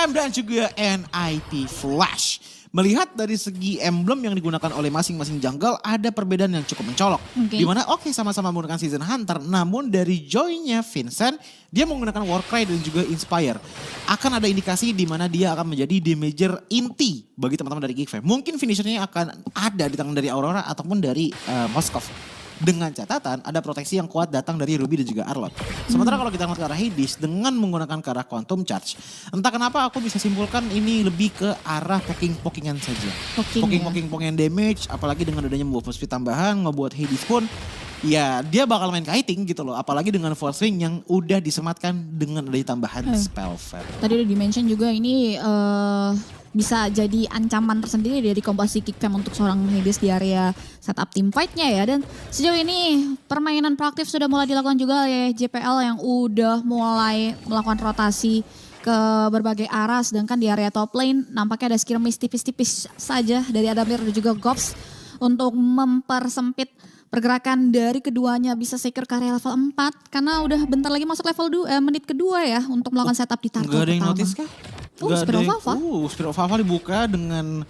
Fam dan juga NIP Flash. Melihat dari segi emblem yang digunakan oleh masing-masing jungle ada perbedaan yang cukup mencolok. Dimana sama-sama menggunakan Season Hunter, namun dari Joy-nya Vincent dia menggunakan Warcry dan juga Inspire. Akan ada indikasi di mana dia akan menjadi damager inti bagi teman-teman dari Geek Fam. Mungkin finishernya akan ada di tangan dari Aurora ataupun dari Moskov. Dengan catatan ada proteksi yang kuat datang dari Ruby dan juga Arlott. Sementara kalau kita lihat ke arah Hades dengan menggunakan ke arah Quantum Charge. Entah kenapa aku bisa simpulkan ini lebih ke arah poking-pokingan saja. Poking-pokingan damage apalagi dengan adanya movement speed tambahan ngebuat Hades pun ya dia bakal main kiting gitu loh. Apalagi dengan Force Ring yang udah disematkan dengan adanya tambahan spell fam. Tadi udah di-mention juga ini bisa jadi ancaman tersendiri dari komposisi Geek Fam untuk seorang Hades di area setup team fight-nya ya. Dan sejauh ini permainan proaktif sudah mulai dilakukan juga oleh JPL yang udah mulai melakukan rotasi ke berbagai arah. Sedangkan di area top lane nampaknya ada skirmish tipis-tipis saja dari Adamir dan juga Gops untuk mempersempit pergerakan dari keduanya bisa secure ke area level 4. Karena udah bentar lagi masuk level 2, menit kedua ya untuk melakukan setup di turtle pertama. Gak ada yang notice kah? Spirit of Alpha. Spirit of Alpha dibuka dengan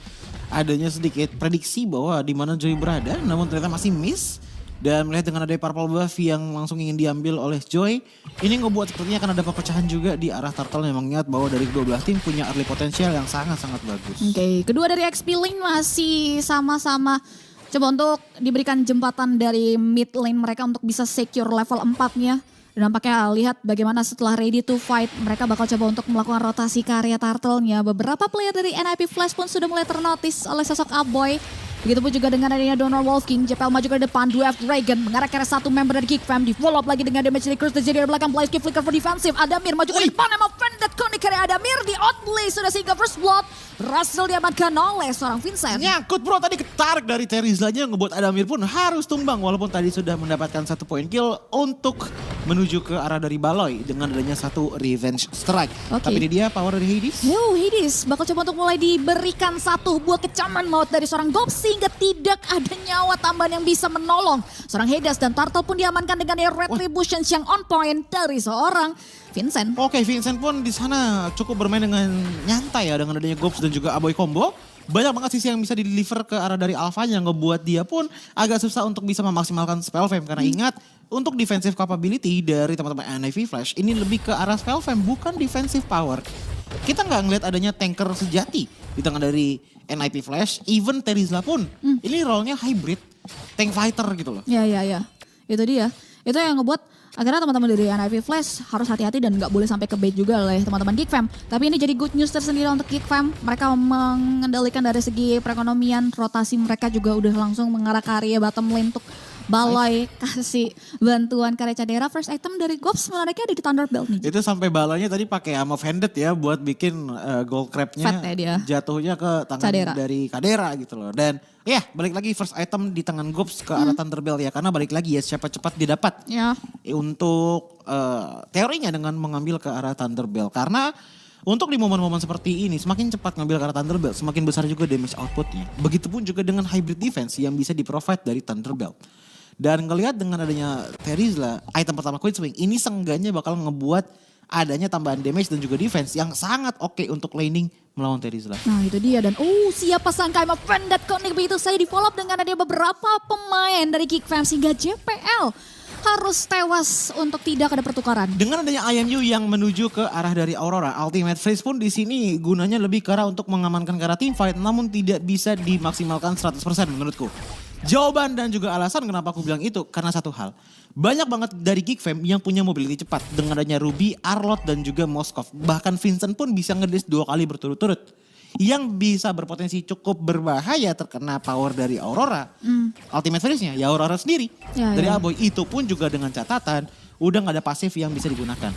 adanya sedikit prediksi bahwa di mana Joy berada, namun ternyata masih miss. Dan melihat dengan adanya purple buff yang langsung ingin diambil oleh Joy, ini ngebuat sepertinya akan ada perpecahan juga di arah turtle yang mengingat bahwa dari kedua belah tim punya early potensial yang sangat-sangat bagus. Oke, kedua dari XP Lane masih sama-sama coba untuk diberikan jembatan dari mid lane mereka untuk bisa secure level 4-nya. Dan nampaknya lihat bagaimana setelah ready to fight mereka bakal coba untuk melakukan rotasi ke area turtle-nya. Beberapa player dari NIP Flash pun sudah mulai ternotis oleh sosok Aboy. Begitupun juga dengan adanya Donor Wolf King, JPL maju ke depan, Dwarf Dragon mengarah ke arah satu member dari Geek Fam. Di follow up lagi dengan damage recruit terjadi dari belakang, Blaze Keep Flicker for defensive. Adamir maju ke depan, emang Vendetta Connect ke Adamir di outplay sudah sehingga first blood. Russell diamankan oleh seorang Vincent. Nyangkut bro, tadi ketarik dari Terizlanya yang ngebuat Adamir pun harus tumbang. Walaupun tadi sudah mendapatkan 1 point kill untuk menuju ke arah dari Baloy dengan adanya 1 revenge strike. Tapi ini dia power dari Hades. Hades bakal coba untuk mulai diberikan 1 buah kecaman maut dari seorang Gob sehingga tidak ada nyawa tambahan yang bisa menolong. Seorang Hades dan Turtle pun diamankan dengan retributions yang on point dari seorang Vincent. Oke, Vincent pun di sana cukup bermain dengan nyantai ya dengan adanya Gobs dan juga Aboy combo. Banyak banget sisi yang bisa di-deliver ke arah dari Alphanya ngebuat dia pun agak susah untuk bisa memaksimalkan spell fam. Karena ingat, untuk defensive capability dari teman-teman NIP Flash ini lebih ke arah spell fam bukan defensive power. Kita nggak ngeliat adanya tanker sejati di tangan dari NIP Flash. Even Terizla pun ini role-nya hybrid tank fighter gitu loh. Ya. Itu dia. Itu yang ngebuat akhirnya teman-teman dari NIP Flash harus hati-hati dan nggak boleh sampai ke bait juga oleh teman-teman Geek Fam. Tapi ini jadi good news tersendiri untuk Geek Fam. Mereka mengendalikan dari segi perekonomian, rotasi mereka juga udah langsung mengarah ke area bottom lane untuk Baloy kasih bantuan karya Cadera. First item dari Gops menariknya ada di Thunderbelt nih. Itu sampai Baloynya tadi pakai Arm of Handed ya buat bikin gold crab-nya jatuhnya ke tangan dari Cadera gitu loh. Dan ya balik lagi first item di tangan Gops ke arah Thunderbelt ya. Karena balik lagi ya siapa cepat didapat. Untuk teorinya dengan mengambil ke arah Thunderbelt. Karena untuk di momen-momen seperti ini semakin cepat ngambil ke arah Thunderbelt semakin besar juga damage outputnya. Begitupun juga dengan hybrid defense yang bisa di-provide dari Thunderbelt. Dan ngelihat dengan adanya Terizla, item pertama Queen Swing ini seenggaknya bakal ngebuat adanya tambahan damage dan juga defense yang sangat oke untuk laning melawan Terizla. Nah itu dia dan siapa sangka emang Vendetta Connect begitu saja di follow up dengan adanya beberapa pemain dari Geek Fam sehingga JPL harus tewas untuk tidak ada pertukaran. Dengan adanya IMU yang menuju ke arah dari Aurora, Ultimate Freeze pun di sini gunanya lebih ke arah untuk mengamankan ke arah team fight namun tidak bisa dimaksimalkan 100% menurutku. Jawaban dan juga alasan kenapa aku bilang itu karena satu hal. Banyak banget dari Geek Fam yang punya mobility cepat dengan adanya Ruby, Arlott dan juga Moskov. Bahkan Vincent pun bisa ngedes 2 kali berturut-turut. Yang bisa berpotensi cukup berbahaya terkena power dari Aurora. Ultimate Freeze-nya ya Aurora sendiri. Dari Aboy itu pun juga dengan catatan udah gak ada pasif yang bisa digunakan.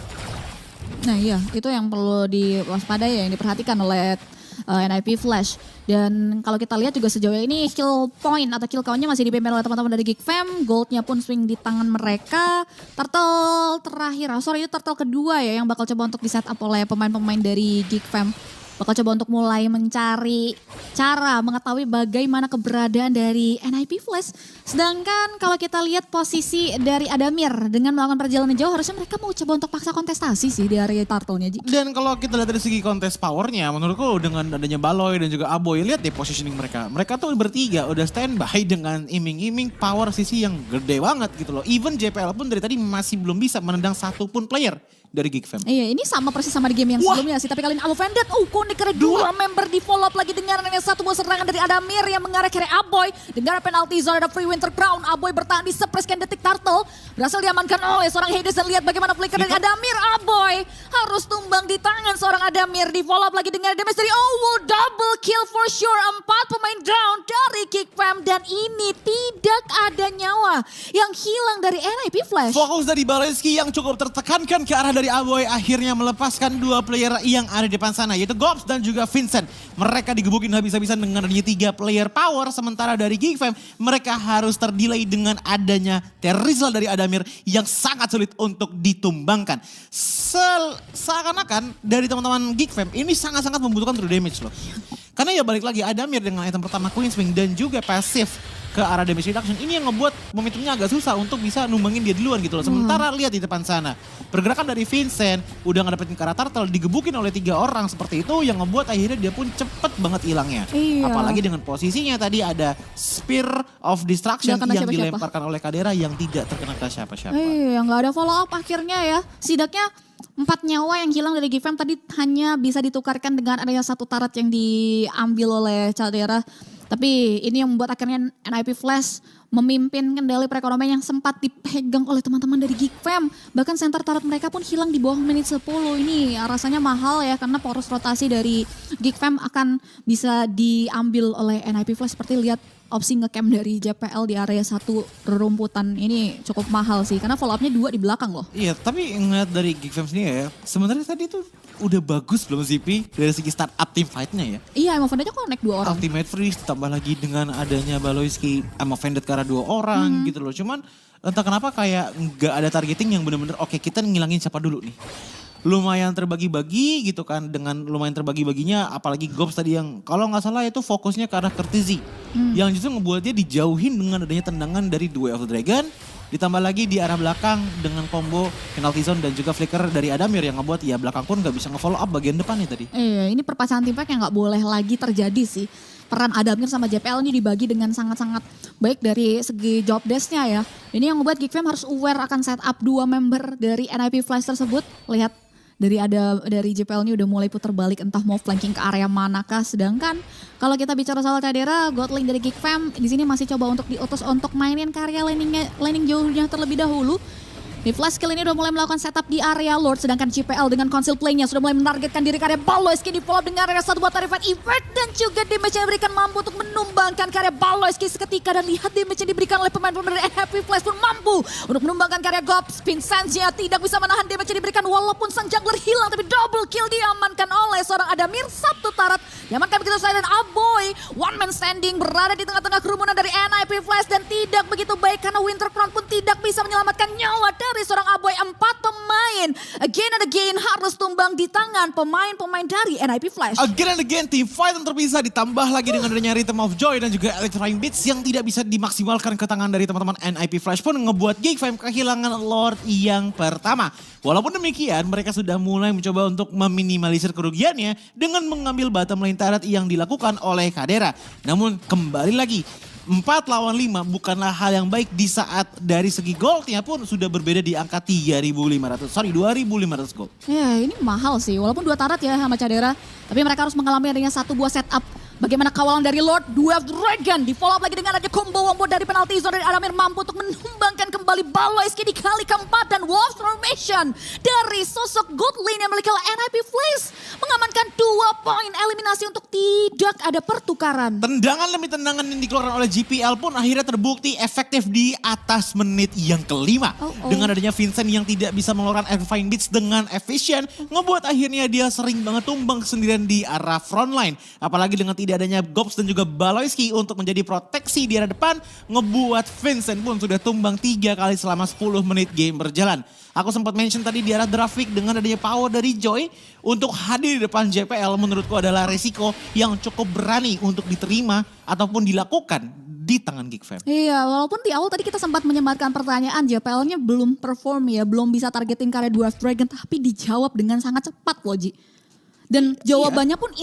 Nah iya itu yang perlu diwaspadai ya yang diperhatikan oleh NIP Flash. Dan kalau kita lihat juga sejauh ini kill point atau kill count-nya masih dipimpin oleh teman-teman dari Geek Fam. Gold-nya pun swing di tangan mereka. Turtle terakhir, itu turtle kedua ya yang bakal coba untuk di set up oleh pemain-pemain dari Geek Fam. Bakal coba untuk mulai mencari cara mengetahui bagaimana keberadaan dari NIP Flash. Sedangkan kalau kita lihat posisi dari Adamir dengan melakukan perjalanan jauh, harusnya mereka mau coba untuk paksa kontestasi sih di area turtle-nya. Dan kalau kita lihat dari segi kontes powernya, menurutku dengan adanya Baloy dan juga Aboy, lihat deh positioning mereka. Mereka tuh bertiga udah standby dengan iming-iming power sisi yang gede banget gitu loh. Even JPL pun dari tadi masih belum bisa menendang satupun player dari Geek Fam. Iya, ini sama persis sama di game yang sebelumnya sih. Tapi kali ini Offended, Kunik ada dua member di follow up lagi dengan satu buah serangan dari Adamir yang mengarah ke Aboy. Dengan penalti zone ada Free Winter Crown. Aboy bertahan di sepreskan detik turtle. Berhasil diamankan oleh seorang Hades dan lihat bagaimana flicker dari Adamir. Aboy harus tumbang di tangan seorang Adamir. Di follow up lagi dengan damage dari double kill for sure. 4 pemain down dari Geek Fam. Dan ini tidak ada nyawa yang hilang dari NIP Flash. Fokus dari Baloyski yang cukup tertekankan ke arah dari Aboy akhirnya melepaskan dua player yang ada di depan sana, yaitu Gobs dan juga Vincent. Mereka digebukin habis-habisan dengan adanya 3 player power, sementara dari Geek Fam mereka harus terdelay dengan adanya Terizal dari Adamir yang sangat sulit untuk ditumbangkan. Seakan-akan dari teman-teman Geek Fam ini sangat-sangat membutuhkan true damage loh. Karena ya balik lagi Adamir dengan item pertama Queen Swing dan juga pasif ke arah damage reduction. Ini yang ngebuat momentumnya agak susah untuk bisa numbangin dia duluan gitu loh. Sementara lihat di depan sana, pergerakan dari Vincent udah ngedapetin ke arah turtle, digebukin oleh 3 orang seperti itu yang ngebuat akhirnya dia pun cepet banget hilangnya. Iya. Apalagi dengan posisinya tadi ada Spear of Destruction yang dilemparkan oleh Kadera yang tidak terkena ke siapa-siapa. Iya, nggak ada follow up akhirnya ya. Setidaknya 4 nyawa yang hilang dari Geek Fam tadi hanya bisa ditukarkan dengan adanya 1 tarat yang diambil oleh Kadera. Tapi ini yang membuat akhirnya NIP Flash memimpin kendali perekonomian yang sempat dipegang oleh teman-teman dari Geek Fam. Bahkan center turret mereka pun hilang di bawah menit 10. Ini rasanya mahal ya karena poros rotasi dari Geek Fam akan bisa diambil oleh NIP Flash. Seperti lihat opsi ngecamp dari JPL di area 1 rerumputan ini cukup mahal sih. Karena follow up-nya 2 di belakang loh. Iya, tapi ngeliat dari Geek Fam sendiri ya, sebenarnya tadi tuh udah bagus belum ZP dari segi start up team fight-nya ya. Iya, emang Vendetta kok naik 2 orang. Ultimate Freeze ditambah lagi dengan adanya Baloyski sama Vendetta karena 2 orang gitu loh. Cuman entah kenapa kayak nggak ada targeting yang bener-bener oke, kita ngilangin siapa dulu nih. Lumayan terbagi-bagi gitu kan, dengan lumayan terbagi-baginya apalagi Gobs tadi yang kalau nggak salah itu fokusnya ke arah Courtesy. Yang justru ngebuat dia dijauhin dengan adanya tendangan dari Duel of the Dragon. Ditambah lagi di arah belakang dengan combo penalty zone dan juga flicker dari Adamir yang ngebuat ya belakang pun gak bisa nge-follow up bagian depannya tadi. Iya, ini perpasangan tim fight yang gak boleh lagi terjadi sih. Peran Adamir sama JPL ini dibagi dengan sangat-sangat baik dari segi job desk-nya ya. Ini yang ngebuat Geek Fam harus aware akan setup 2 member dari NIP Flash tersebut. Lihat dari JPL ini udah mulai putar balik entah mau flanking ke area manakah. Sedangkan kalau kita bicara soal Kadera, Godling dari Geek Fam di sini masih coba untuk diutus untuk mainin karya laning jauhnya terlebih dahulu. Di flash skill ini udah mulai melakukan setup di area Lord, sedangkan JPL dengan conceal play-nya sudah mulai menargetkan diri karya Baloyski di follow up dengan area 1 buat Tarifat Event dan juga damage yang diberikan mampu untuk menumbangkan karya Baloyski seketika dan lihat damage yang diberikan oleh pemain-pemain dari Happy Flash pun mampu untuk menumbangkan karya Gobs. Vincentia tidak bisa menahan damage yang diberikan walaupun sang jungler hilang, tapi double kill diamankan oleh seorang Adamir. 1 tarat diamankan begitu saja dan Aboy one man standing berada di tengah-tengah kerumunan dari NIP Flash dan tidak begitu baik karena Winter Crown pun tidak bisa menyelamatkan nyawa dari seorang Aboy. 4 pemain again and again harus tumbang di tangan pemain-pemain dari NIP Flash. Again and again team fight yang terpisah ditambah lagi dengan adanya Rhythm of Joy dan juga Electrifying Beats yang tidak bisa dimaksimalkan ke tangan dari teman-teman NIP Flash pun ngebuat Geek Fam kehilangan Lord yang pertama. Walaupun demikian mereka sudah mulai mencoba untuk meminimalisir kerugiannya dengan mengambil bottom lane turret yang dilakukan oleh Kadera. Namun kembali lagi 4 lawan 5 bukanlah hal yang baik di saat dari segi goldnya pun sudah berbeda di angka 2.500 gold. Ya ini mahal sih, walaupun 2 tarat ya sama Kadera, tapi mereka harus mengalami adanya 1 buah setup. Bagaimana kawalan dari Lord Duel of Dragon di follow up lagi dengan ada combo wombo dari penalti zone dari Adamir mampu untuk menumbangkan kembali Baloyski di kali keempat dan Wolf Formation dari sosok God Lane yang memiliki NIP Flash mengamankan 2 poin eliminasi untuk tidak ada pertukaran. Tendangan demi tendangan yang dikeluarkan oleh GPL pun akhirnya terbukti efektif di atas menit yang kelima. Dengan adanya Vincent yang tidak bisa mengeluarkan Electrifying Beats dengan efisien, ngebuat akhirnya dia sering banget tumbang sendirian di arah frontline. Apalagi dengan tidak adanya Gobs dan juga Baloyski untuk menjadi proteksi di arah depan, ngebuat Vincent pun sudah tumbang 3 kali selama 10 menit game berjalan. Aku sempat mention tadi di arah draft pick dengan adanya power dari Joy untuk hadir di depan JPL menurutku adalah resiko yang cukup berani untuk diterima ataupun dilakukan di tangan Geek Fam. Iya, walaupun di awal tadi kita sempat menyematkan pertanyaan, JPL-nya belum perform ya, belum bisa targeting karya Dwarf Dragon, tapi dijawab dengan sangat cepat loh Ji. Dan jawabannya pun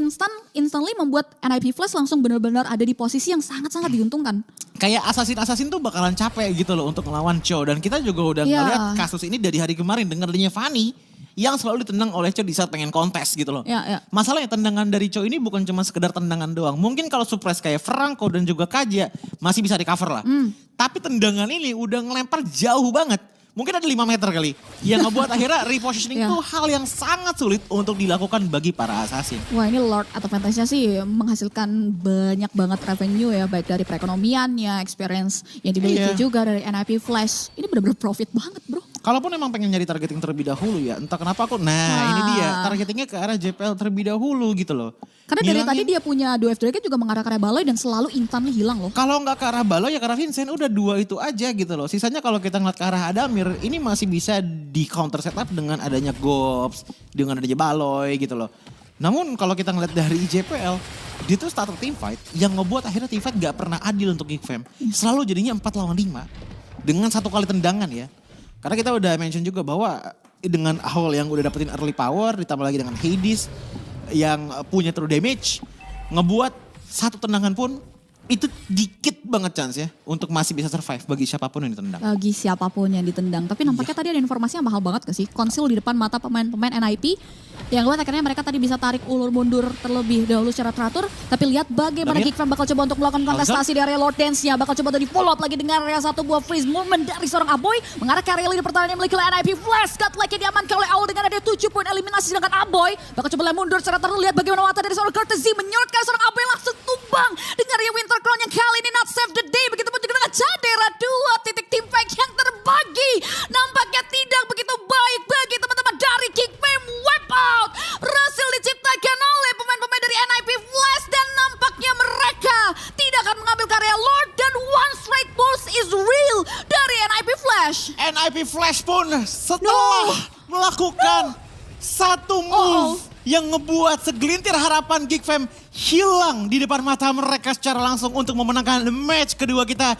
instantly membuat NIP Flash langsung benar-benar ada di posisi yang sangat-sangat diuntungkan. Kayak assassin tuh bakalan capek gitu loh untuk ngelawan Cho. Dan kita juga udah ngeliat kasus ini dari hari kemarin dengan adanya Fanny yang selalu ditendang oleh Cho di saat pengen kontes gitu loh. Masalahnya tendangan dari Cho ini bukan cuma sekedar tendangan doang. Mungkin kalau surprise kayak Franco dan juga Kaja masih bisa di cover lah. Tapi tendangan ini udah ngelempar jauh banget. Mungkin ada 5 meter kali. Yang ngebuat akhirnya repositioning itu hal yang sangat sulit untuk dilakukan bagi para assassin. Wah ini Lord atau Fantasia sih menghasilkan banyak banget revenue ya. Baik dari perekonomiannya, experience yang dimiliki juga dari NIP Flash. Ini benar-benar profit banget bro. Kalaupun emang pengen nyari targeting terlebih dahulu ya. Entah kenapa aku, ini dia. Targetingnya ke arah JPL terlebih dahulu gitu loh. Karena dari tadi dia punya Dwarf Dragon juga mengarah ke arah Baloy dan selalu instantly hilang loh. Kalau nggak ke arah Baloy ya ke arah Vincent, udah 2 itu aja gitu loh. Sisanya kalau kita ngeliat ke arah Adamir, ini masih bisa di counter setup dengan adanya Gops, dengan adanya Baloy gitu loh. Namun kalau kita ngeliat dari JPL, dia tuh starter team fight yang ngebuat akhirnya team fight gak pernah adil untuk Geek Fam. Selalu jadinya 4 lawan 5 dengan 1 kali tendangan ya. Karena kita udah mention juga bahwa dengan Howl yang udah dapetin early power ditambah lagi dengan Hades yang punya true damage, ngebuat 1 tendangan pun itu dikit banget chance ya untuk masih bisa survive bagi siapapun yang ditendang. Bagi siapapun yang ditendang. Tapi nampaknya tadi ada informasi yang mahal banget gak sih? Konsil di depan mata pemain-pemain NIP. Yang buat akhirnya mereka tadi bisa tarik ulur mundur terlebih dahulu secara teratur. Tapi lihat bagaimana Geek Fam bakal coba untuk melakukan kontestasi di area Lord Dance-nya. Bakal coba untuk di follow up lagi dengan area 1 buah freeze movement dari seorang Aboy. Mengarah ke area leader pertahanan yang memiliki NIP Flash. Godlike-nya diamankan oleh Owl dengan ada 7 poin eliminasi. Sedangkan Aboy bakal coba mundur secara teratur. Lihat bagaimana mata dari seorang Courtesy menyorotkan seorang Aboy langsung tumbang. Dengan area Winter Crown yang kali ini not save the day. Begitupun juga dengan Jadera 2 titik team fight yang terbagi. Nampaknya tidak begitu baik bagi teman-teman dari Geek Fam. Wipe out. Berhasil diciptakan oleh pemain-pemain dari NIP Flash. Dan nampaknya mereka tidak akan mengambil karya Lord. Dan one straight pulse is real dari NIP Flash. NIP Flash pun setelah melakukan satu move yang ngebuat segelintir harapan Geek Fam hilang di depan mata mereka secara langsung untuk memenangkan match kedua kita.